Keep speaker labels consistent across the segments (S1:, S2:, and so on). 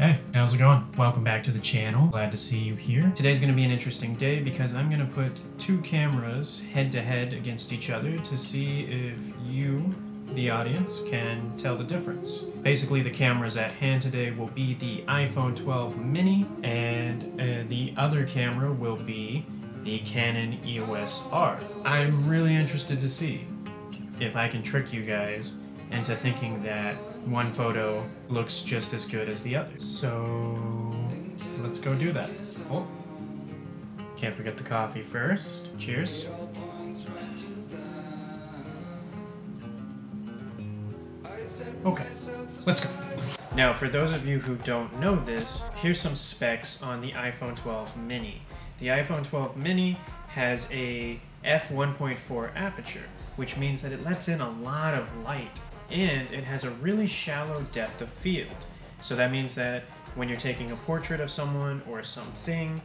S1: Hey, how's it going? Welcome back to the channel. Glad to see you here. Today's going to be an interesting day because I'm going to put two cameras head to head against each other to see if you, the audience, can tell the difference. Basically, the cameras at hand today will be the iPhone 12 mini, and the other camera will be the Canon EOS R. I'm really interested to see if I can trick you guys into thinking that one photo looks just as good as the other. So let's go do that. Oh, can't forget the coffee first. Cheers. Okay, let's go. Now, for those of you who don't know this, here's some specs on the iPhone 12 mini. The iPhone 12 mini has a f1.4 aperture, which means that it lets in a lot of light, and it has a really shallow depth of field. So that means that when you're taking a portrait of someone or something,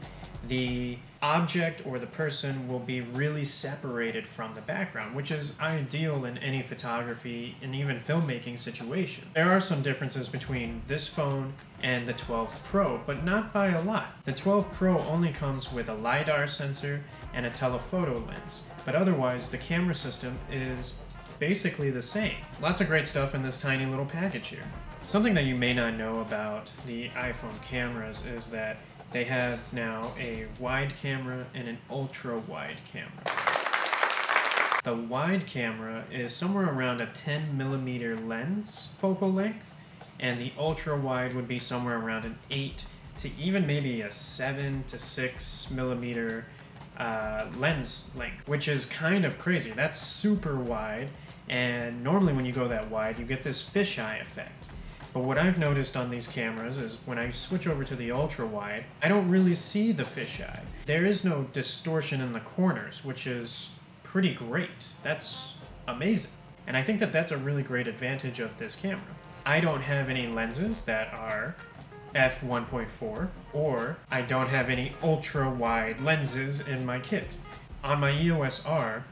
S1: the object or the person will be really separated from the background, which is ideal in any photography and even filmmaking situation. There are some differences between this phone and the 12 Pro, but not by a lot. The 12 Pro only comes with a LiDAR sensor and a telephoto lens, but otherwise the camera system is basically the same. Lots of great stuff in this tiny little package here. Something that you may not know about the iPhone cameras is that they have now a wide camera and an ultra wide camera. The wide camera is somewhere around a 10mm lens focal length, and the ultra wide would be somewhere around an 8 to even maybe a 7 to 6mm lens length, which is kind of crazy. That's super wide, and normally when you go that wide, you get this fisheye effect. But what I've noticed on these cameras is when I switch over to the ultra wide, I don't really see the fisheye. There is no distortion in the corners, which is pretty great. That's amazing. And I think that that's a really great advantage of this camera. I don't have any lenses that are f1.4, or I don't have any ultra wide lenses in my kit. On my EOS R,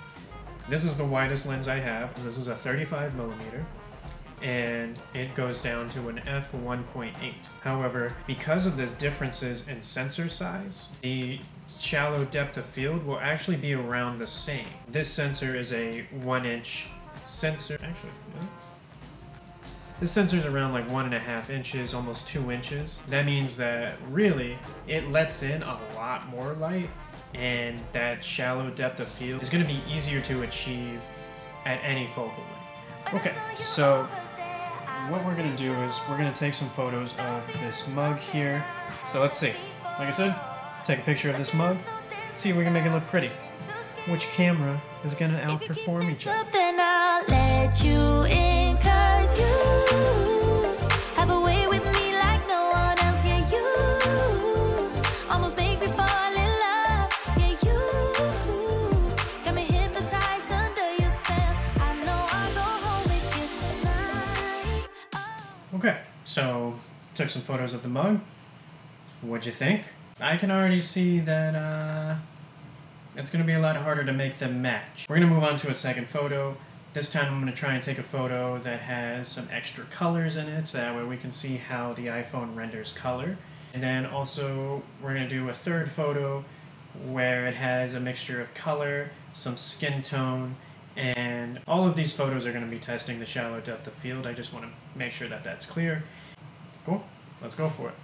S1: this is the widest lens I have. This is a 35mm, and it goes down to an f1.8. However, because of the differences in sensor size, the shallow depth of field will actually be around the same. This sensor is a 1-inch sensor. Actually, no. This sensor is around like 1.5 inches, almost 2 inches. That means that really it lets in a lot more light, and that shallow depth of field is going to be easier to achieve at any focal length. Okay, so what we're going to do is we're going to take some photos of this mug here. So let's see. Like I said, take a picture of this mug, see if we can make it look pretty. Which camera is going to outperform each other?
S2: I'll let you in, 'cause you have a way with me like no one else. Yeah, you almost make me fall in love. Yeah, you got me hypnotized under your spell. I know I'll go home with you tonight. Oh.
S1: Okay, so took some photos of the mug. What'd you think? I can already see that it's going to be a lot harder to make them match. We're going to move on to a second photo. This time I'm going to try and take a photo that has some extra colors in it, so that way we can see how the iPhone renders color. And then also we're going to do a third photo where it has a mixture of color, some skin tone, and all of these photos are going to be testing the shallow depth of field. I just want to make sure that that's clear. Cool, let's go for it.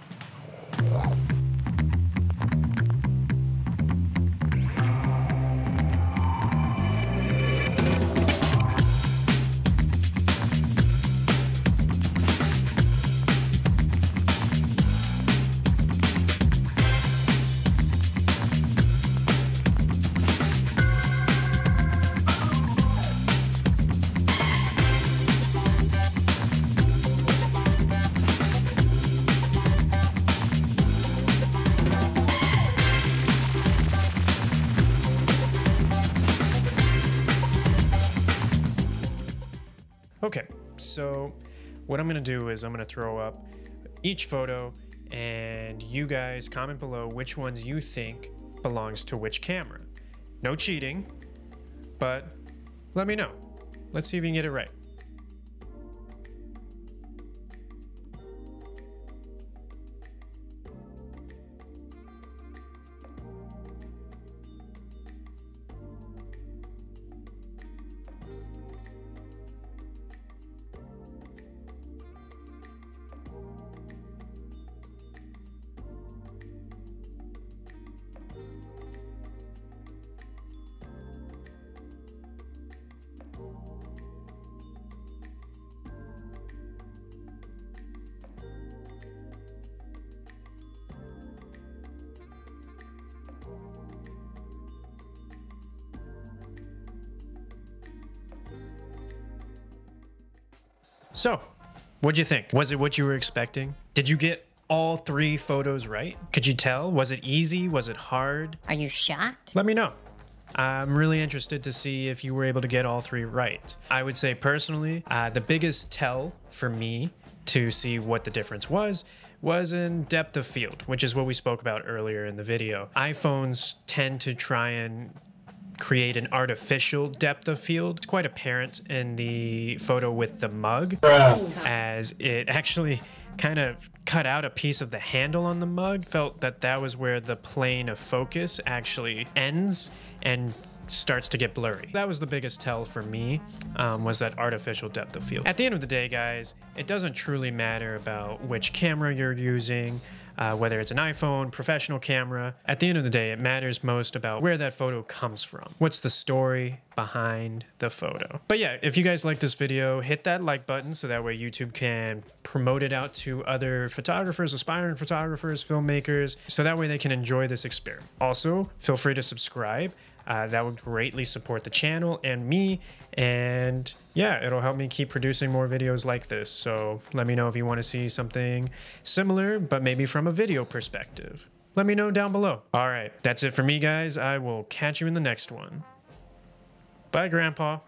S1: Okay, so what I'm going to do is I'm going to throw up each photo, and you guys comment below which ones you think belongs to which camera. No cheating, but let me know. Let's see if you can get it right. So, what'd you think? Was it what you were expecting? Did you get all 3 photos right? Could you tell? Was it easy? Was it hard?
S3: Are you shocked?
S1: Let me know. I'm really interested to see if you were able to get all 3 right. I would say personally, the biggest tell for me to see what the difference was in depth of field, which is what we spoke about earlier in the video. iPhones tend to try and create an artificial depth of field. It's quite apparent in the photo with the mug, as it actually kind of cut out a piece of the handle on the mug. Felt that that was where the plane of focus actually ends and starts to get blurry. That was the biggest tell for me, was that artificial depth of field. At the end of the day, guys, it doesn't truly matter about which camera you're using, whether it's an iPhone, professional camera. At the end of the day, it matters most about where that photo comes from. What's the story behind the photo? But yeah, if you guys like this video, hit that like button so that way YouTube can promote it out to other photographers, aspiring photographers, filmmakers, so that way they can enjoy this experiment. Also, feel free to subscribe. That would greatly support the channel and me, and yeah, it'll help me keep producing more videos like this. So let me know if you want to see something similar, but maybe from a video perspective. Let me know down below. All right, that's it for me, guys. I will catch you in the next one. Bye, Grandpa.